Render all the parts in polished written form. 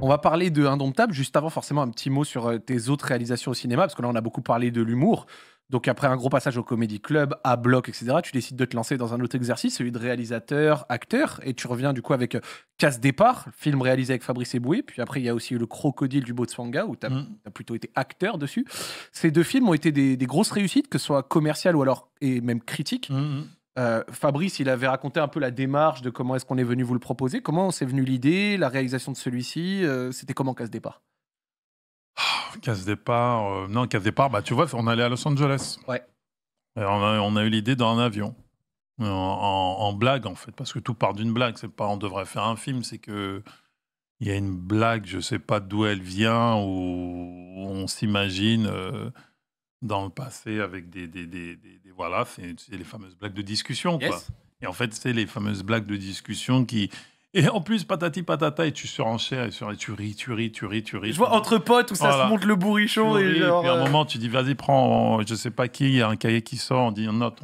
On va parler de Indomptable. Juste avant, forcément, un petit mot sur tes autres réalisations au cinéma, parce que là, on a beaucoup parlé de l'humour. Donc, après un gros passage au Comedy Club, à Bloc, etc., tu décides de te lancer dans un autre exercice, celui de réalisateur, acteur, et tu reviens du coup avec Casse Départ, film réalisé avec Fabrice Eboué. Puis après, il y a aussi eu Le Crocodile du Botswana, où tu as plutôt été acteur dessus. Ces deux films ont été des grosses réussites, que ce soit commerciales ou alors, et même critiques. Fabrice, il avait raconté un peu la démarche de comment est-ce qu'on est venu vous le proposer. Comment c'est venu l'idée, la réalisation de celui-ci c'était comment Casse Départ? Casse départ, non, casse départ, bah tu vois, on allait à Los Angeles. Ouais. Et on a eu l'idée dans un avion, en blague en fait, parce que tout part d'une blague. C'est pas on devrait faire un film, c'est que il y a une blague, je sais pas d'où elle vient, où on s'imagine dans le passé avec voilà, c'est les fameuses blagues de discussion, quoi. Yes. Et en fait, c'est les fameuses blagues de discussion qui. Et en plus, patati patata, et tu surenchères, et tu ris. Je vois entre potes où ça Voilà. se monte le bourrichon Tu et ris, genre. puis à un moment, tu dis, vas-y, prends, je sais pas qui, il y a un cahier qui sort, on dit, on note.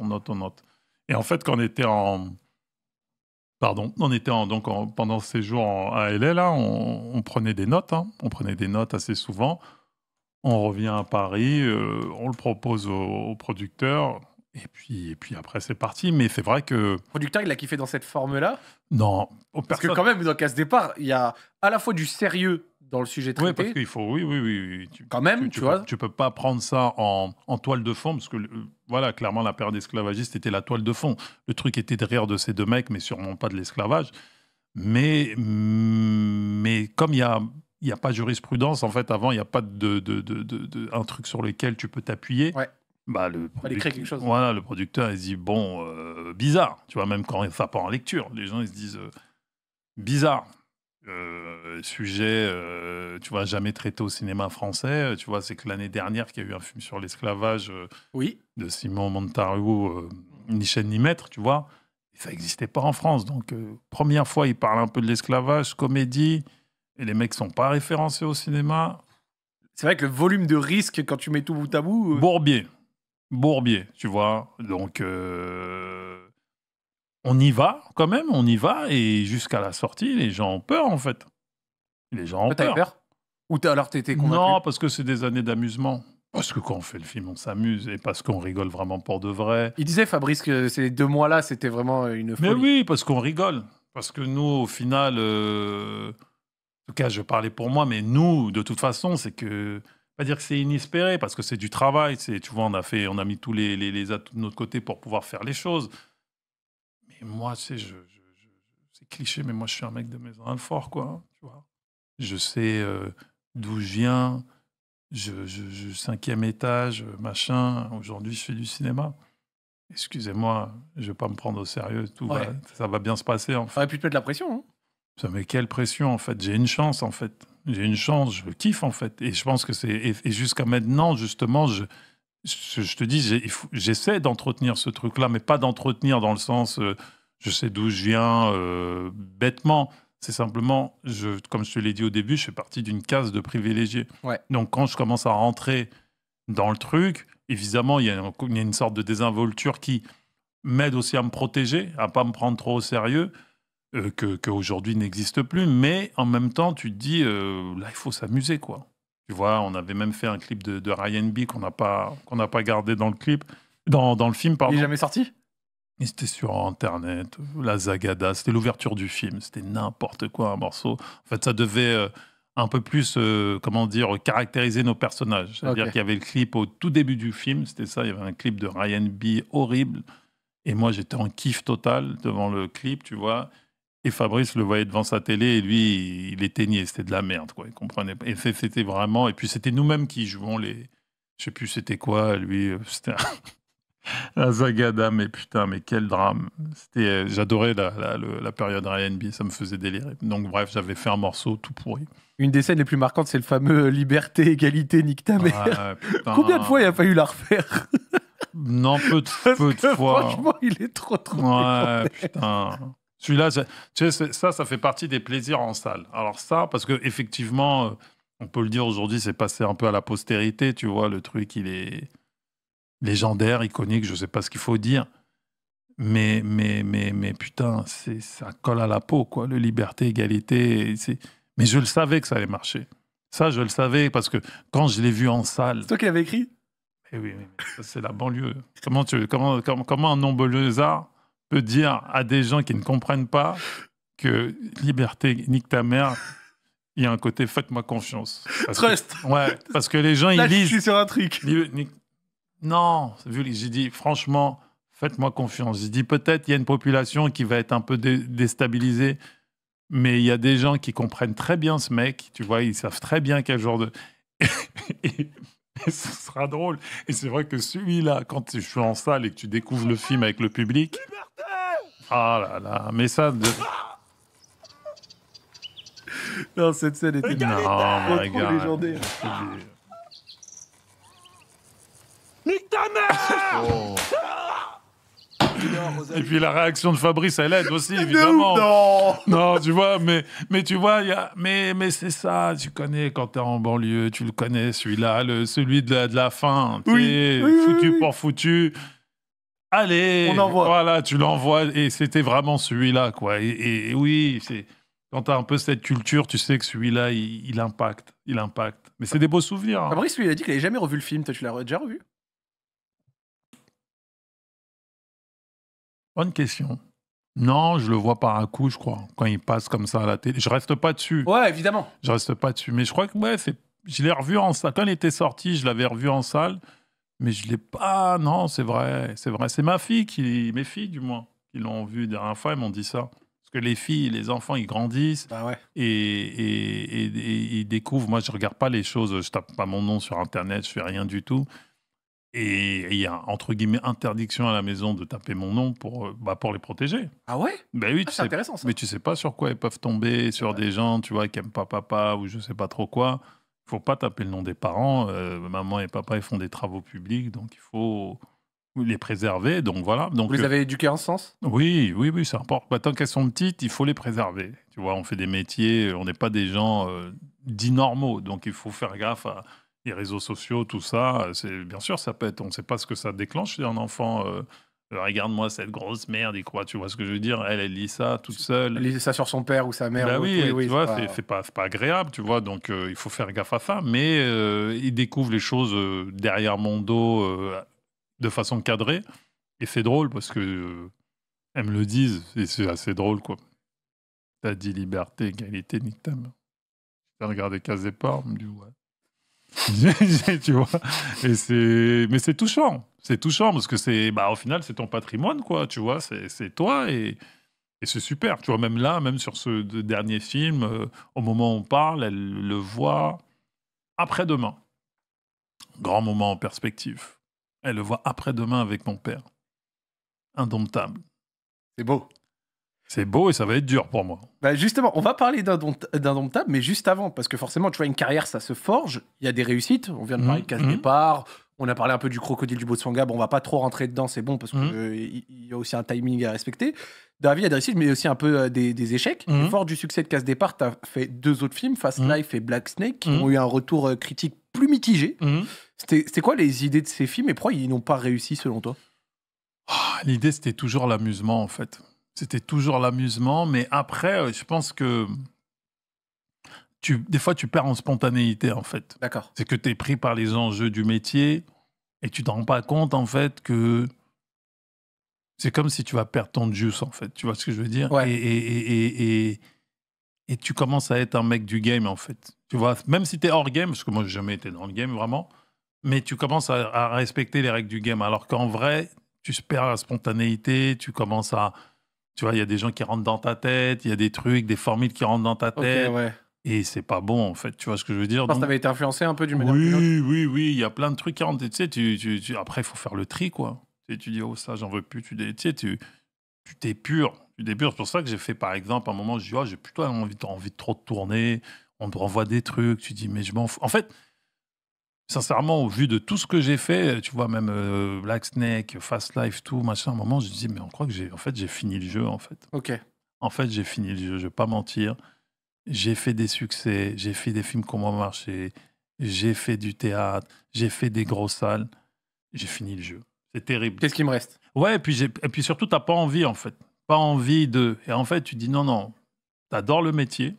Et en fait, quand on était pendant ces jours à LA, là, on prenait des notes, hein. On prenait des notes assez souvent. On revient à Paris, on le propose au producteur, et puis après, c'est parti. Mais c'est vrai que, Le producteur, il a kiffé dans cette forme-là. non, Parce que quand même, dans Casse Départ, il y a à la fois du sérieux dans le sujet Oui, parce traité. qu'il faut, oui. Quand même, tu vois. Tu peux pas prendre ça en toile de fond, parce que, voilà, clairement, la période esclavagiste était la toile de fond. Le truc était de rire de ces deux mecs, mais sûrement pas de l'esclavage. Mais comme il y a pas jurisprudence, en fait, avant, il n'y a pas un truc sur lequel tu peux t'appuyer. Ouais. Bah, Fallait créer quelque chose. Voilà, le producteur, il se dit, bon, bizarre. Tu vois, même quand ça part en lecture, les gens, ils se disent, bizarre. Sujet, tu vois, jamais traité au cinéma français. Tu vois, c'est que l'année dernière qu'il y a eu un film sur l'esclavage Oui. de Simon Montaru, Ni chaîne ni maître, tu vois. Et ça n'existait pas en France. Donc, première fois, il parle un peu de l'esclavage, comédie, et les mecs sont pas référencés au cinéma. C'est vrai que le volume de risque quand tu mets tout bout à bout. Bourbier, tu vois. Donc, on y va quand même, on y va, et jusqu'à la sortie, les gens ont peur, en fait. Les gens ont T'avais peur. peur? Ou alors t'étais convaincu? Non, parce que c'est des années d'amusement. Parce que quand on fait le film, on s'amuse, et parce qu'on rigole vraiment pour de vrai. Il disait, Fabrice, que ces 2 mois-là, c'était vraiment une Mais folie. oui, parce qu'on rigole. Parce que nous, au final, en tout cas, je parlais pour moi, mais nous, de toute façon, c'est que, pas dire que c'est inespéré, parce que c'est du travail. Tu vois, on a mis tous les atouts de notre côté pour pouvoir faire les choses. Mais moi, tu sais, c'est cliché, mais moi, je suis un mec de maison Alfort, quoi. Tu vois. Je sais d'où je viens. Cinquième étage, machin. Aujourd'hui, je fais du cinéma. Excusez-moi, je vais pas me prendre au sérieux. Ouais. Ça va bien se passer, en Ça fait. aurait pu te mettre la pression. Hein. Ça met quelle pression, en fait. J'ai une chance, en fait. J'ai une chance, je kiffe, en fait. Et je pense que c'est... Et jusqu'à maintenant, justement, je te dis, j'essaie d'entretenir ce truc-là, mais pas d'entretenir dans le sens, je sais d'où je viens, bêtement. C'est simplement, comme je te l'ai dit au début, je fais partie d'une case de privilégiés. Ouais. Donc, quand je commence à rentrer dans le truc, évidemment, il y a une sorte de désinvolture qui m'aide aussi à me protéger, à pas me prendre trop au sérieux, qu'aujourd'hui n'existe plus. Mais en même temps, tu te dis, là, il faut s'amuser, quoi. Tu vois, on avait même fait un clip de Ryan B qu'on n'a pas gardé dans le clip, dans le film, pardon. Il est jamais sorti? Et c'était sur Internet, la Zagada, c'était l'ouverture du film, c'était n'importe quoi, un morceau. En fait, ça devait un peu plus, comment dire, caractériser nos personnages. C'est-à-dire Ok. qu'il y avait le clip au tout début du film, c'était ça, il y avait un clip de Ryan B horrible, et moi j'étais en kiff total devant le clip, tu vois, et Fabrice le voyait devant sa télé, et lui, il éteignait, c'était de la merde, quoi, il comprenait pas. Et c'était vraiment, et puis c'était nous-mêmes qui jouons je sais plus c'était quoi, lui, c'était... La Zagada, mais putain, mais quel drame. J'adorais la période Ryan B, ça me faisait délirer. Donc bref, j'avais fait un morceau tout pourri. Une des scènes les plus marquantes, c'est le fameux liberté, égalité, nique ta mère. Ouais, putain. Combien de fois il a fallu la refaire? Non, peu de Parce fois. que franchement, il est trop Ouais, déconné. putain. Celui-là, tu sais, ça fait partie des plaisirs en salle. Alors ça, parce que effectivement, on peut le dire aujourd'hui, c'est passé un peu à la postérité, tu vois, le truc, il est légendaire, iconique, je sais pas ce qu'il faut dire. Mais putain, ça colle à la peau, quoi. Le liberté, égalité. Mais je le savais que ça allait marcher. Ça, je le savais parce que quand je l'ai vu en salle... C'est toi qui l'avais écrit? Eh oui, mais ça, c'est la banlieue. Comment un non-banlieusard peut dire à des gens qui ne comprennent pas que liberté, nique ta mère, il y a un côté faites-moi confiance. Trust. Ouais, parce que les gens, Là, ils je lisent... suis sur un truc. Non, j'ai dit franchement, faites-moi confiance. J'ai dit peut-être il y a une population qui va être un peu déstabilisée, mais il y a des gens qui comprennent très bien ce mec, tu vois, ils savent très bien quel genre de... et ce sera drôle. Et c'est vrai que celui-là, quand tu es en salle et que tu découvres le film avec le public... Ah là là, mais ça... Non, cette scène était trop légendaire. Nique ta mère! Oh. Et puis la réaction de Fabrice, elle aide aussi, De évidemment. ouf, non. Non, tu vois, mais tu vois, mais c'est ça, tu connais quand t'es en banlieue, tu le connais, celui-là, celui de la fin, tu sais, foutu pour foutu. Allez, on envoie. Voilà, tu l'envoies, et c'était vraiment celui-là, quoi. Et oui, quand t'as un peu cette culture, tu sais que celui-là, il impacte, Mais c'est des beaux souvenirs. Hein. Fabrice, lui, il a dit qu'il avait jamais revu le film. Toi, tu l'as déjà revu? Bonne question. Non, je le vois par un coup, je crois, quand il passe comme ça à la télé. Je reste pas dessus. Ouais, évidemment. Je reste pas dessus. Mais je crois que, je l'ai revu en salle. Quand il était sorti, je l'avais revu en salle. Mais je l'ai pas. Non, c'est vrai. C'est mes filles, du moins, qui l'ont vu la dernière fois, elles m'ont dit ça. Parce que les filles, les enfants, ils grandissent. Bah ouais. Et ils découvrent. Moi, je regarde pas les choses. Je tape pas mon nom sur Internet, je fais rien du tout. Et il y a, entre guillemets, interdiction à la maison de taper mon nom pour les protéger. Ah ouais? Ben oui, C'est intéressant, ça. mais tu sais pas sur quoi ils peuvent tomber, sur des gens, tu vois, qui aiment pas papa ou je sais pas trop quoi. Il faut pas taper le nom des parents. Maman et papa, ils font des travaux publics, donc il faut les préserver. Donc voilà. Donc, Vous les avez éduqués en ce sens? oui, c'est important. Bah, tant qu'elles sont petites, il faut les préserver. Tu vois, on fait des métiers, on n'est pas des gens dits normaux, donc il faut faire gaffe à les réseaux sociaux, tout ça. Bien sûr, ça peut être, on ne sait pas ce que ça déclenche chez un enfant. Regarde-moi cette grosse merde, il croit, tu vois ce que je veux dire? Elle lit ça toute seule. Elle lisait ça sur son père ou sa mère. Bah ou oui, autre. tu vois, c'est pas agréable, tu vois, donc il faut faire gaffe à ça. Mais il découvre les choses derrière mon dos de façon cadrée. Et c'est drôle parce que elles me le disent, et c'est assez drôle, quoi. T'as dit liberté, égalité, nique ta mère. T'as regardé Case Départ, on me dit ouais. Tu vois, mais c'est touchant. C'est touchant parce que au final, c'est ton patrimoine, quoi. Tu vois, c'est toi et c'est super. Tu vois, même là, même sur ce dernier film, au moment où on parle, elle le voit après-demain. Grand moment en perspective. Elle le voit après-demain avec mon père. Indomptable. C'est beau. C'est beau et ça va être dur pour moi. Bah justement, on va parler d'Indomptable, mais juste avant, parce que forcément, tu vois, une carrière, ça se forge. Il y a des réussites. On vient de parler de Case Départ. On a parlé un peu du Crocodile du Botswana. Bon, on va pas trop rentrer dedans, c'est bon, parce qu'il y a aussi un timing à respecter. Dans la vie, il y a des réussites, mais aussi un peu des échecs. Et fort du succès de Case Départ, tu as fait 2 autres films, Fast Life et Black Snake, qui ont eu un retour critique plus mitigé. C'était quoi les idées de ces films et pourquoi ils n'ont pas réussi selon toi? L'idée, c'était toujours l'amusement, en fait. C'était toujours l'amusement, mais après, je pense que des fois, tu perds en spontanéité, en fait. D'accord. C'est que tu es pris par les enjeux du métier et tu t'en rends pas compte, en fait, que c'est comme si tu vas perdre ton juice, en fait. Tu vois ce que je veux dire? Ouais. Et tu commences à être un mec du game, en fait. Tu vois, même si tu es hors game, parce que moi, j'ai jamais été dans le game, vraiment, mais tu commences à respecter les règles du game, alors qu'en vrai, tu perds la spontanéité, tu commences à... Tu vois, il y a des gens qui rentrent dans ta tête, il y a des trucs, des formules qui rentrent dans ta tête. Ok, ouais. Et c'est pas bon, en fait. Tu vois ce que je veux dire? Je pense que t'avais été influencé un peu d'une manière ou d'une autre. Oui. Il y a plein de trucs qui rentrent. Tu sais, après, il faut faire le tri, quoi. Tu dis, oh, ça, j'en veux plus. Tu t'es pur. C'est pour ça que j'ai fait, par exemple, un moment, je dis, oh, j'ai plutôt envie de trop de tourner. On te renvoie des trucs. Tu dis, mais je m'en fous. En fait, sincèrement, au vu de tout ce que j'ai fait, tu vois, même Black Snake, Fast Life, tout, machin, à un moment, je me dis, mais on croit que j'ai fini le jeu, en fait. Ok. En fait, j'ai fini le jeu, je vais pas mentir. J'ai fait des succès, j'ai fait des films qui ont marché, j'ai fait du théâtre, j'ai fait des grosses salles. J'ai fini le jeu. C'est terrible. Qu'est-ce qui me reste? Ouais, et puis surtout, t'as pas envie, en fait. Pas envie de... Et en fait, tu dis, non, t'adores le métier,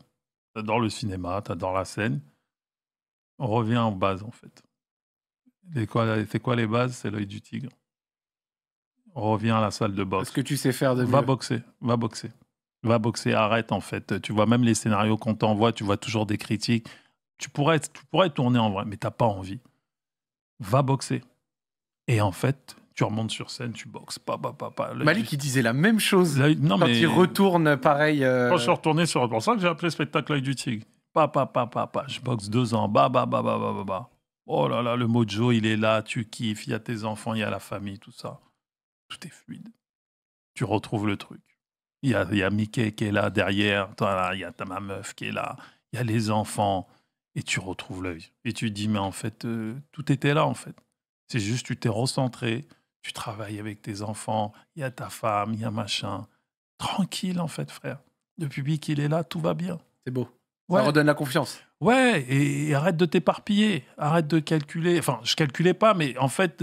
T'adores le cinéma, t'adores la scène. On revient aux bases, en fait. C'est quoi les bases? C'est l'œil du tigre. On revient à la salle de boxe. Ce que tu sais faire de Va mieux. boxer, va boxer. Va boxer, arrête, en fait. Tu vois, même les scénarios qu'on t'envoie, tu vois toujours des critiques. Tu pourrais tourner en vrai, mais t'as pas envie. Va boxer. Et en fait, tu remontes sur scène, tu boxes. Malik, il disait la même chose Non, quand mais il retourne, pareil. quand je suis retourné sur... C'est pour ça que j'ai appelé le spectacle l'œil du tigre. Je boxe 2 ans. Oh là là, le mojo, il est là, tu kiffes, il y a tes enfants, il y a la famille, tout ça. Tout est fluide. Tu retrouves le truc. Il y a Mickey qui est là derrière, toi, là, il y a ma meuf qui est là, il y a les enfants, et tu retrouves l'œil. Et tu te dis, mais en fait, tout était là, en fait. C'est juste, tu t'es recentré, tu travailles avec tes enfants, il y a ta femme, il y a machin. Tranquille, en fait, frère. Le public, il est là, tout va bien. C'est beau. Ouais. Ça redonne la confiance. Ouais, et arrête de t'éparpiller, arrête de calculer. Enfin, je calculais pas, mais en fait,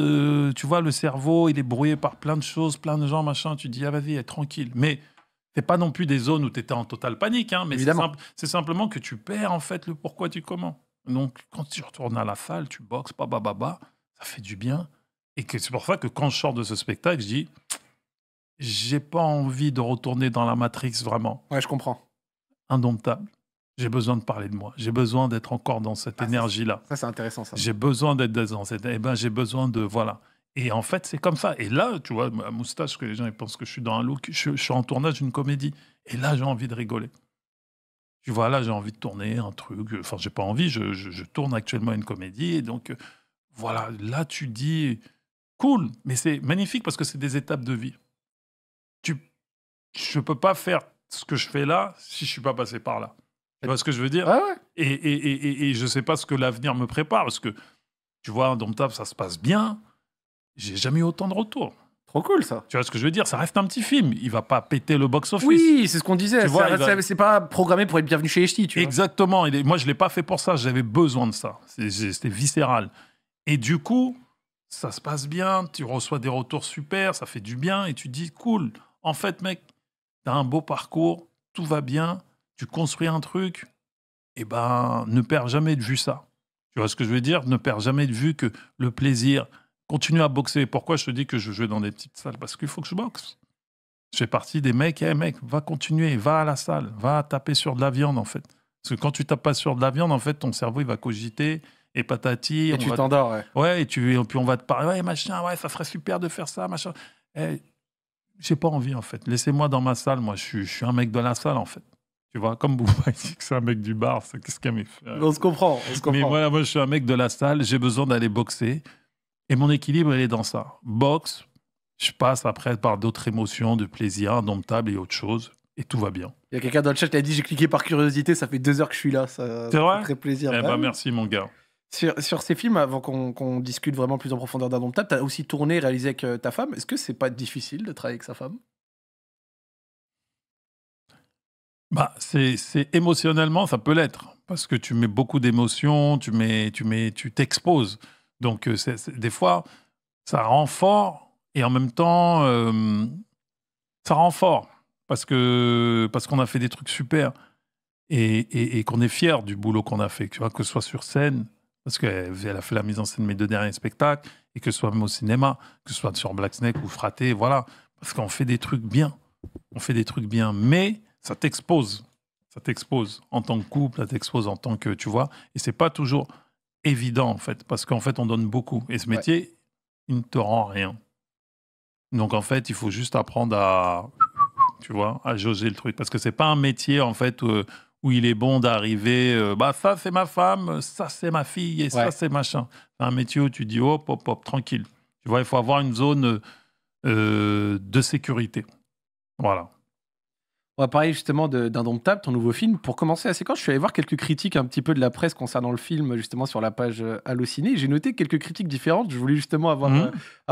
tu vois, le cerveau, il est brouillé par plein de choses, plein de gens, machin. Tu te dis, ah vas-y, tranquille. Mais c'est pas non plus des zones où tu étais en totale panique, hein, mais Évidemment. c'est simplement que tu perds en fait le pourquoi du comment. Donc, quand tu retournes à la salle, tu boxes, ça fait du bien. Et que c'est pour ça que quand je sors de ce spectacle, je dis, j'ai pas envie de retourner dans la Matrix vraiment. Ouais, je comprends. Indomptable. J'ai besoin de parler de moi. J'ai besoin d'être encore dans cette énergie-là. Ça, c'est intéressant, ça. J'ai besoin d'être dans cette... j'ai besoin de... Voilà. Et en fait, c'est comme ça. Et là, tu vois, ma moustache, que les gens ils pensent que je suis dans un look, je suis en tournage d'une comédie. Et là, j'ai envie de rigoler. Tu vois, là, j'ai envie de tourner un truc. Enfin, j'ai pas envie, je tourne actuellement une comédie. Et donc, voilà, là, tu dis, cool. Mais c'est magnifique parce que c'est des étapes de vie. Je peux pas faire ce que je fais là si je suis pas passé par là. Tu vois ce que je veux dire? Ouais. Et je sais pas ce que l'avenir me prépare parce que, tu vois, Indomptable, ça se passe bien. J'ai jamais eu autant de retours. Trop cool, ça. Tu vois ce que je veux dire? Ça reste un petit film. Il va pas péter le box-office. Oui, c'est ce qu'on disait. Tu vois, C'est pas programmé pour être bienvenu chez HT, tu vois. Exactement. Moi, je l'ai pas fait pour ça. J'avais besoin de ça. C'était viscéral. Et du coup, ça se passe bien. Tu reçois des retours super. Ça fait du bien. Et tu te dis, cool. En fait, mec, t'as un beau parcours. Tout va bien. Tu construis un truc. Eh ben, ne perds jamais de vue ça. Tu vois ce que je veux dire? Ne perds jamais de vue que le plaisir... Continue à boxer. Pourquoi je te dis que je jouais dans des petites salles? Parce qu'il faut que je boxe. Je fais partie des mecs, mec, va continuer, va à la salle, va taper sur de la viande, en fait. Parce que quand tu tapes pas sur de la viande, en fait, ton cerveau, il va cogiter, et patati. Et tu t'endors, ouais. Ouais, et puis on va te parler, ouais, machin, ouais, ça serait super de faire ça, machin. J'ai pas envie, en fait. Laissez-moi dans ma salle, moi, je suis un mec de la salle, en fait. Tu vois, comme Bouba, il dit que c'est un mec du bar, c'est qu'est-ce qu'il a On se comprend, Mais voilà, moi, je suis un mec de la salle, j'ai besoin d'aller boxer. Et mon équilibre, il est dans ça. Boxe, je passe après par d'autres émotions, de plaisir, indomptable et autre chose. Et tout va bien. Il y a quelqu'un dans le chat qui a dit, j'ai cliqué par curiosité, ça fait 2 heures que je suis là. Ça C'est vrai? fait très plaisir. Merci, mon gars. Sur ces films, avant qu'on discute vraiment plus en profondeur d'Indomptable, t'as aussi tourné, réalisé avec ta femme. Est-ce que c'est pas difficile de travailler avec sa femme? C'est émotionnellement, ça peut l'être. Parce que tu mets beaucoup d'émotions, tu t'exposes. Donc, des fois, ça rend fort et en même temps, ça rend fort parce qu'on a fait des trucs super et qu'on est fier du boulot qu'on a fait. Tu vois, que ce soit sur scène, parce qu'elle a fait la mise en scène de mes 2 derniers spectacles, et que ce soit même au cinéma, que ce soit sur Black Snake ou Fraté, voilà. Parce qu'on fait des trucs bien. On fait des trucs bien, mais ça t'expose. Ça t'expose en tant que couple, ça t'expose en tant que, tu vois, et c'est pas toujours évident, en fait, parce qu'en fait, on donne beaucoup. Et ce métier, il ne te rend rien. Donc, en fait, il faut juste apprendre à, tu vois, à jauger le truc. Parce que c'est pas un métier, en fait, où il est bon d'arriver, ça, c'est ma femme, ça, c'est ma fille, et ça, c'est machin. C'est un métier où tu dis, hop, hop, hop, tranquille. Tu vois, il faut avoir une zone de sécurité. Voilà. On va parler justement d'Indomptable, ton nouveau film. Pour commencer la séquence, je suis allé voir quelques critiques un petit peu de la presse concernant le film, justement sur la page Allociné. J'ai noté quelques critiques différentes. Je voulais justement avoir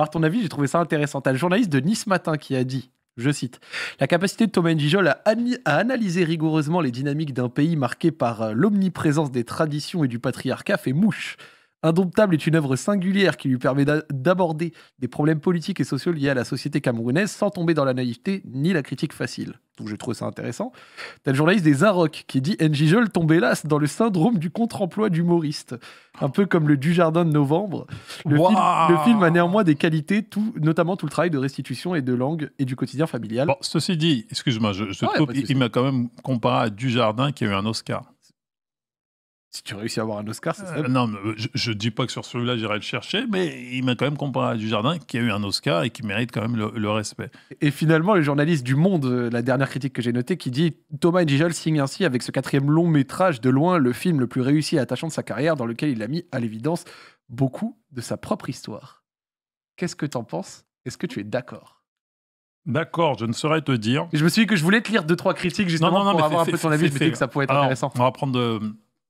ton avis. J'ai trouvé ça intéressant. T'as le journaliste de Nice Matin qui a dit, je cite, « La capacité de Thomas N'Gijol à analyser rigoureusement les dynamiques d'un pays marqué par l'omniprésence des traditions et du patriarcat fait mouche. Indomptable est une œuvre singulière qui lui permet d'aborder des problèmes politiques et sociaux liés à la société camerounaise sans tomber dans la naïveté ni la critique facile. Donc je trouve ça intéressant. T'as le journaliste des Inrocks qui dit NJJol tombe hélas dans le syndrome du contre-emploi d'humoriste. Un peu comme le Dujardin de novembre. Le film a néanmoins des qualités, notamment tout le travail de restitution et de langue et du quotidien familial. Bon, ceci dit, excuse-moi, je trouve qu'il m'a quand même comparé à Dujardin qui a eu un Oscar. Si tu réussis à avoir un Oscar, ça serait... non, mais je dis pas que sur celui-là, j'irai le chercher, mais il m'a quand même comparé à Dujardin qui a eu un Oscar et qui mérite quand même le respect. Et finalement, le journaliste du Monde, la dernière critique que j'ai notée, qui dit « Thomas NJJol signe ainsi avec ce 4e long métrage de loin le film le plus réussi et attachant de sa carrière dans lequel il a mis à l'évidence beaucoup de sa propre histoire. » Qu'est-ce que t'en penses? Est-ce que tu es d'accord? D'accord, je ne saurais te dire. Et je me suis dit que je voulais te lire 2-3 critiques justement pour avoir un peu ton avis. Je me dis que ça pourrait être intéressant. On va prendre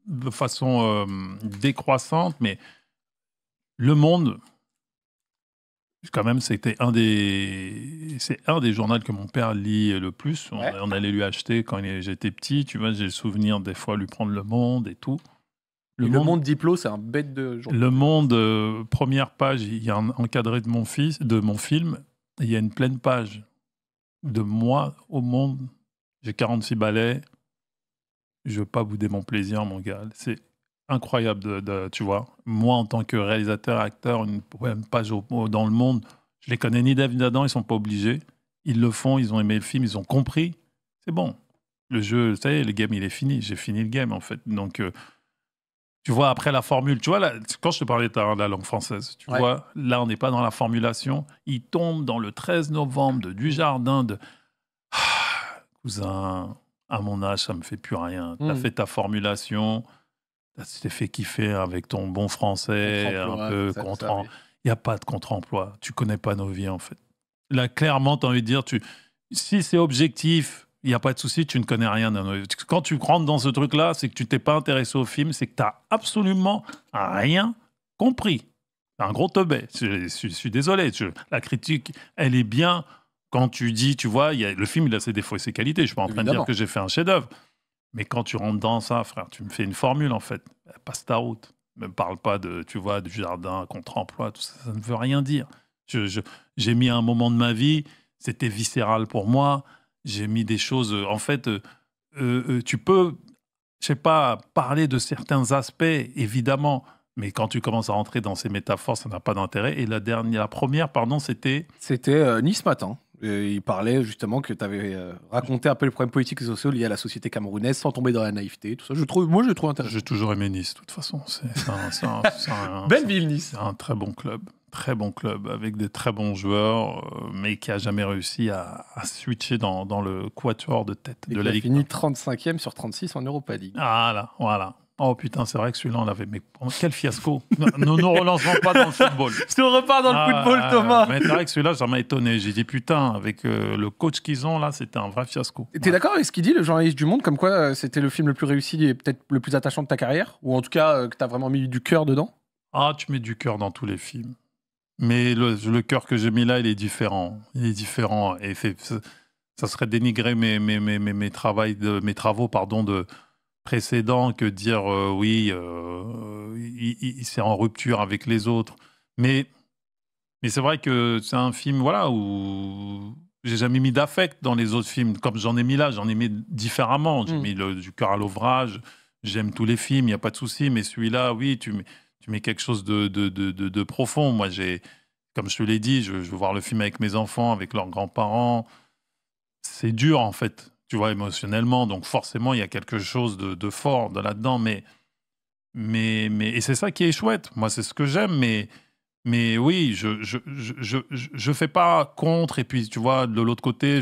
de façon décroissante, mais Le Monde, quand même, c'est un des journaux que mon père lit le plus. Ouais. On allait lui acheter quand j'étais petit. Tu vois, j'ai le souvenir des fois lui prendre Le Monde et tout. Le Monde Diplo, c'est un bête de journal. Le Monde, première page, il y a un encadré de mon film, et il y a une pleine page de moi au monde. J'ai 46 balais. Je veux pas bouder mon plaisir, mon gars. C'est incroyable, tu vois. Moi, en tant que réalisateur, acteur, une page dans le monde, je les connais ni David Adam, ils sont pas obligés. Ils le font, ils ont aimé le film, ils ont compris. C'est bon. Le jeu, ça y est, le game, il est fini. J'ai fini le game, en fait. Donc, tu vois, après la formule, tu vois, là, quand je te parlais de la langue française, tu vois, là, on n'est pas dans la formulation. Il tombe dans le 13 novembre de Dujardin de... cousin... À mon âge, ça me fait plus rien. Tu as fait ta formulation, tu t'es fait kiffer avec ton bon français, un peu contre. Il n'y a pas de contre-emploi. Tu connais pas nos vies, en fait. Là, clairement, tu as envie de dire, si c'est objectif, il n'y a pas de souci, tu ne connais rien dans nos vies. Quand tu rentres dans ce truc-là, c'est que tu t'es pas intéressé au film, c'est que tu n'as absolument rien compris. C'est un gros teubé. Je suis désolé. La critique, elle est bien. Quand tu dis, tu vois, le film, il a ses défauts et ses qualités. Je ne suis pas en train de dire que j'ai fait un chef-d'œuvre. Mais quand tu rentres dans ça, frère, tu me fais une formule, en fait. Passe ta route. Ne me parle pas de, tu vois, du jardin, contre-emploi, tout ça. Ça ne veut rien dire. J'ai mis un moment de ma vie, c'était viscéral pour moi. J'ai mis des choses... en fait, tu peux, je sais pas, parler de certains aspects, évidemment. Mais quand tu commences à rentrer dans ces métaphores, ça n'a pas d'intérêt. Et la première, c'était... C'était Nice Matin. Il parlait justement que tu avais raconté un peu les problèmes politiques et sociaux liés à la société camerounaise sans tomber dans la naïveté. Tout ça, je le trouve intéressant. J'ai toujours aimé Nice, de toute façon. Belle ville, Nice. C'est un très bon club, avec des très bons joueurs, mais qui n'a jamais réussi à switcher dans le quatuor de tête de la Ligue. Il a fini 35e sur 36 en Europa League. Voilà. Oh putain, c'est vrai que celui-là, on l'avait... Mais quel fiasco. Nous ne relançons pas dans le football. Si on repart dans le football, Thomas. Mais c'est vrai que celui-là, ça m'a étonné. J'ai dit, putain, avec le coach qu'ils ont, là, c'était un vrai fiasco. T'es d'accord avec ce qu'il dit, le journaliste du Monde, comme quoi c'était le film le plus réussi et peut-être le plus attachant de ta carrière? Ou en tout cas, que t'as vraiment mis du cœur dedans? Ah, tu mets du cœur dans tous les films. Mais le cœur que j'ai mis là, il est différent. Et ça serait dénigrer mes travaux, de précédent que dire c'est en rupture avec les autres. Mais c'est vrai que c'est un film où j'ai jamais mis d'affect dans les autres films. Comme j'en ai mis là, j'en ai mis différemment. J'ai mis du cœur à l'ouvrage. J'aime tous les films, il n'y a pas de souci. Mais celui-là, oui, tu mets quelque chose de profond. Moi, comme je te l'ai dit, je veux voir le film avec mes enfants, avec leurs grands-parents. C'est dur, en fait. Tu vois, émotionnellement, donc forcément, il y a quelque chose de fort là-dedans, mais et c'est ça qui est chouette. Moi, c'est ce que j'aime, mais oui, je fais pas contre, et puis, tu vois, de l'autre côté,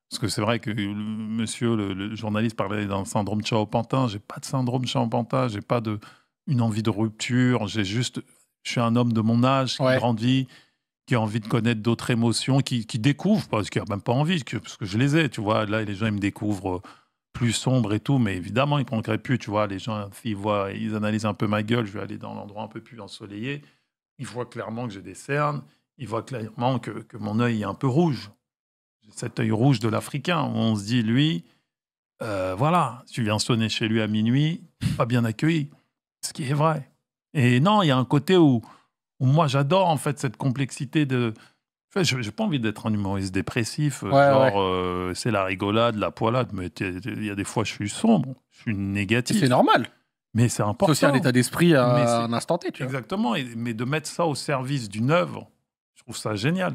parce que c'est vrai que le journaliste parlait d'un syndrome Chao-Pantin. J'ai pas de syndrome Chao-Pantin, j'ai pas une envie de rupture, je suis un homme de mon âge qui grandit, qui a envie de connaître d'autres émotions, qui découvre, parce qu'il n'a même pas envie, parce que je les ai, tu vois. Là, les gens, ils me découvrent plus sombre et tout, mais évidemment, ils ne prendraient plus, tu vois. Les gens, ils analysent un peu ma gueule, je vais aller dans l'endroit un peu plus ensoleillé. Ils voient clairement que j'ai des cernes, ils voient clairement que mon œil est un peu rouge. J'ai cet œil rouge de l'Africain, où on se dit, lui, voilà, tu viens sonner chez lui à minuit, pas bien accueilli. Ce qui est vrai. Et non, il y a un côté où moi, j'adore en fait cette complexité de... En fait, je n'ai pas envie d'être un humoriste dépressif, c'est la rigolade, la poilade, mais il y a des fois, je suis sombre, je suis négatif. C'est normal. Mais c'est important. C'est aussi un état d'esprit à un instant T, tu vois. Exactement, mais de mettre ça au service d'une œuvre, je trouve ça génial.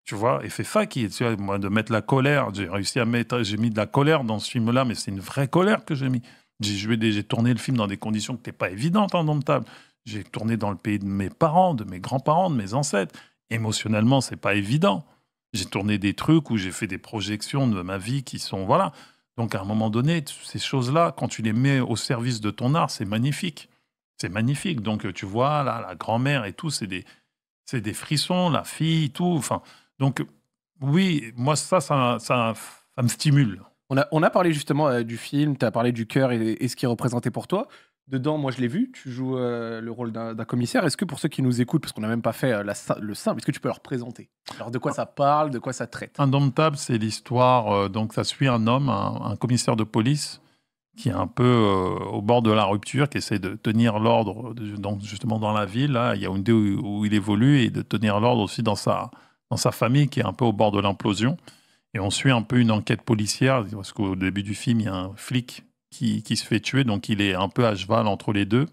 Tu vois, et c'est ça qui est, tu vois, moi, de mettre la colère, j'ai mis de la colère dans ce film-là, mais c'est une vraie colère que j'ai mis. J'ai tourné le film dans des conditions qui n'étaient pas évidentes, indomptables. J'ai tourné dans le pays de mes parents, de mes grands-parents, de mes ancêtres. Émotionnellement, c'est pas évident. J'ai tourné des trucs où j'ai fait des projections de ma vie qui sont, voilà. Donc, à un moment donné, ces choses-là, quand tu les mets au service de ton art, c'est magnifique. C'est magnifique. Donc, tu vois, là, la grand-mère et tout, c'est des frissons, la fille, tout. Enfin, donc, oui, moi, ça me stimule. On a parlé justement du film, tu as parlé du cœur et ce qui est représenté pour toi. Dedans, moi je l'ai vu, tu joues le rôle d'un commissaire. Est-ce que pour ceux qui nous écoutent, parce qu'on n'a même pas fait le simple, est-ce que tu peux leur présenter? Alors de quoi ça parle, de quoi ça traite? Indomptable, c'est l'histoire, donc ça suit un homme, un commissaire de police, qui est un peu au bord de la rupture, qui essaie de tenir l'ordre, donc justement dans la ville, là, il y a une idée où il évolue, et de tenir l'ordre aussi dans sa famille, qui est un peu au bord de l'implosion. Et on suit un peu une enquête policière, parce qu'au début du film, il y a un flic qui se fait tuer, donc il est un peu à cheval entre les deux.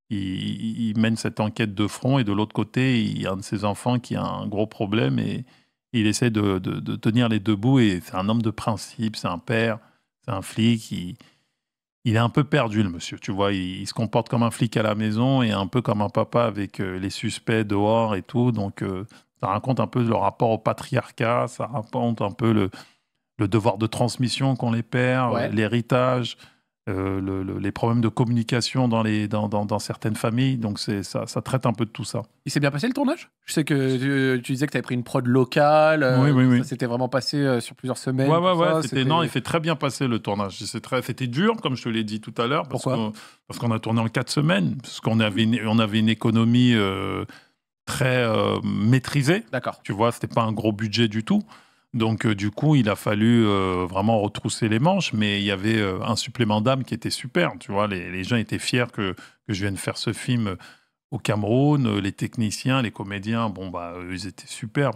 Il mène cette enquête de front, et de l'autre côté, il y a un de ses enfants qui a un gros problème, et il essaie de tenir les deux bouts, et c'est un homme de principe, c'est un père, c'est un flic, il est un peu perdu, le monsieur, tu vois, il se comporte comme un flic à la maison, et un peu comme un papa avec les suspects dehors et tout, donc ça raconte un peu le rapport au patriarcat, ça raconte un peu le devoir de transmission qu'ont les pères, l'héritage, les problèmes de communication dans certaines familles. Donc ça traite un peu de tout ça. Il s'est bien passé le tournage? Je sais que tu disais que tu avais pris une prod locale. Oui. Ça s'était vraiment passé sur plusieurs semaines. Non, il s'est très bien passé le tournage. C'était dur, comme je te l'ai dit tout à l'heure. Pourquoi? Parce qu'on a tourné en 4 semaines. Parce qu'on avait une économie très maîtrisée. D'accord. Tu vois, c'était pas un gros budget du tout. Donc, du coup, il a fallu vraiment retrousser les manches, mais il y avait un supplément d'âme qui était super. Tu vois, les gens étaient fiers que je vienne faire ce film au Cameroun. Les techniciens, les comédiens, ils étaient super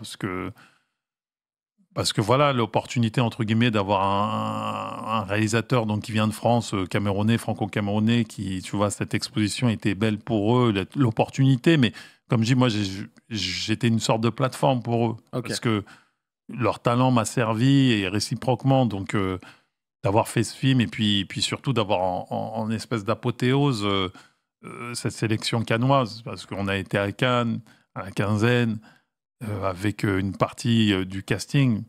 parce que voilà, l'opportunité, entre guillemets, d'avoir un réalisateur donc, qui vient de France, camerounais, franco-camerounais, qui, tu vois, cette exposition était belle pour eux, l'opportunité. Mais comme je dis, moi, j'étais une sorte de plateforme pour eux. Okay. Parce que leur talent m'a servi, et réciproquement, donc d'avoir fait ce film, et puis surtout d'avoir en espèce d'apothéose cette sélection cannoise, parce qu'on a été à Cannes, à la quinzaine, avec une partie du casting.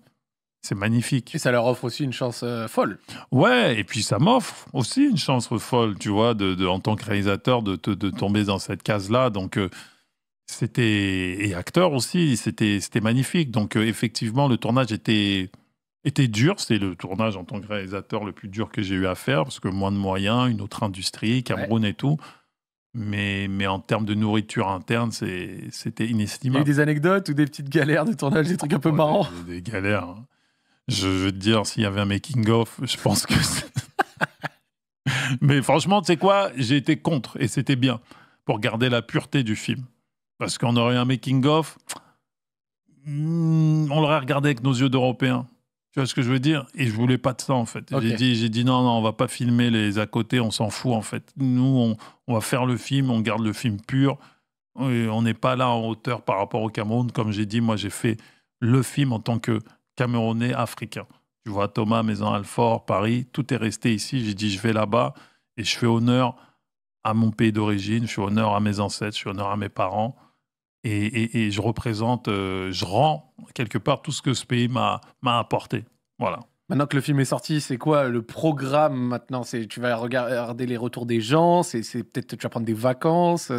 C'est magnifique. Et ça leur offre aussi une chance folle. Ouais, et puis ça m'offre aussi une chance folle, tu vois, en tant que réalisateur, de tomber dans cette case-là. Donc, et acteur aussi, c'était magnifique. Donc, effectivement, le tournage était dur. C'est le tournage en tant que réalisateur le plus dur que j'ai eu à faire, parce que moins de moyens, une autre industrie, Cameroun et tout. Mais en termes de nourriture interne, c'était inestimable. Il y a eu des anecdotes ou des petites galères de tournage, des trucs un peu marrants? Des galères. Je veux te dire, s'il y avait un making-of, je pense que... Mais franchement, tu sais quoi? J'ai été contre, et c'était bien, pour garder la pureté du film. Parce qu'on aurait un making-of, on l'aurait regardé avec nos yeux d'Européens. Tu vois ce que je veux dire? Et je voulais pas de ça, en fait. Okay. J'ai dit non, on va pas filmer les à côté, on s'en fout, en fait. Nous, on va faire le film, on garde le film pur. Et on n'est pas là en hauteur par rapport au Cameroun. Comme j'ai dit, moi, j'ai fait le film en tant que Camerounais africain. Tu vois, Thomas, Maison-Alfort, Paris, tout est resté ici. J'ai dit, je vais là-bas et je fais honneur à mon pays d'origine, je fais honneur à mes ancêtres, je fais honneur à mes parents. Et je représente, je rends quelque part tout ce que ce pays m'a apporté. Voilà. Maintenant que le film est sorti, c'est quoi le programme maintenant? Tu vas regarder les retours des gens, c'est peut-être tu vas prendre des vacances,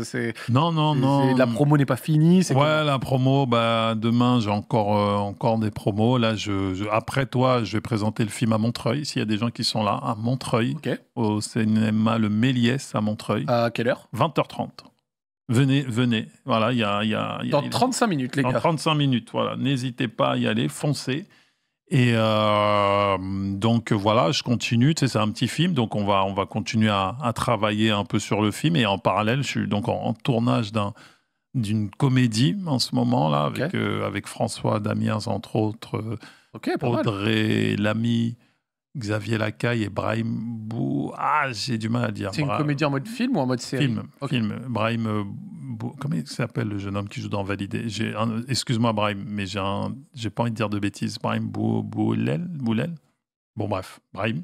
Non. La promo n'est pas finie. La promo, demain j'ai encore des promos. Là, après toi, je vais présenter le film à Montreuil, s'il y a des gens qui sont là, à Montreuil, okay. Au cinéma Le Méliès à Montreuil. À quelle heure? 20h30. Venez. Voilà, il y a dans 35 minutes, les gars. Dans 35 minutes, voilà. N'hésitez pas à y aller, foncez. Et donc voilà, je continue. Tu sais, c'est un petit film, donc on va continuer à travailler un peu sur le film. Et en parallèle, je suis donc en tournage d'une comédie en ce moment là, avec François Damiens entre autres, pas mal. Audrey Lamy, Xavier Lacaille et Brahim j'ai du mal à dire. C'est une comédie en mode film ou en mode série? Film. Brahim comment il s'appelle le jeune homme qui joue dans Validé? Excuse-moi Brahim, mais j'ai pas envie de dire de bêtises. Brahim Boulel. Bon bref, Brahim.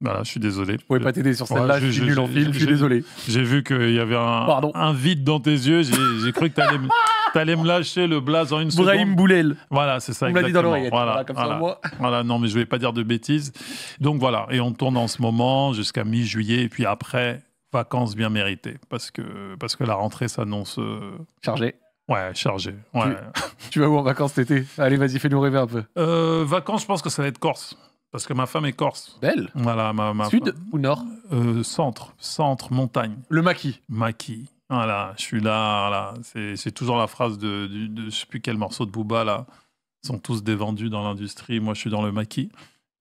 Voilà, je suis désolé. Je pouvais pas t'aider sur celle-là, je suis nul en film, je suis désolé. J'ai vu qu'il y avait un vide dans tes yeux, j'ai cru que t'allais me lâcher le blaze en une seconde. Brahim Boulel. Voilà, c'est ça, exactement. On me l'a dit dans l'oreillette, voilà, comme ça, moi. Voilà, non, mais je vais pas dire de bêtises. Donc voilà, et on tourne en ce moment jusqu'à mi-juillet, et puis après, vacances bien méritées, parce que la rentrée s'annonce... Chargée. Ouais, chargée. Ouais. Tu vas où en vacances cet été? Allez, vas-y, fais-nous rêver un peu. Vacances, je pense que ça va être Corse. Parce que ma femme est corse. Belle. Voilà, ma Sud femme. ou nord? Centre, montagne. Le maquis. Maquis. Voilà, je suis là. Voilà. C'est toujours la phrase de je sais plus quel morceau de Booba, là. Ils sont tous dévendus dans l'industrie. Moi, je suis dans le maquis.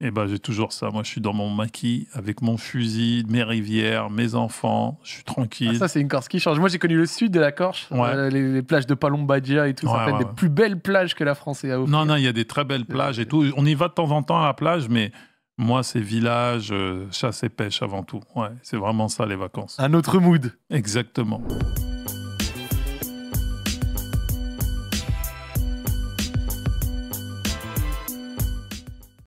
Et ben, j'ai toujours ça. Moi, je suis dans mon maquis avec mon fusil, mes rivières, mes enfants. Je suis tranquille. Ah, ça, c'est une Corse qui change. Moi, j'ai connu le sud de la Corse. Ouais. Les plages de Palombadia et tout. Ça fait des plus belles plages que la France a offert. Non, il y a des très belles plages et tout. On y va de temps en temps à la plage, mais moi, c'est village, chasse et pêche avant tout. Ouais, c'est vraiment ça, les vacances. Un autre mood. Exactement.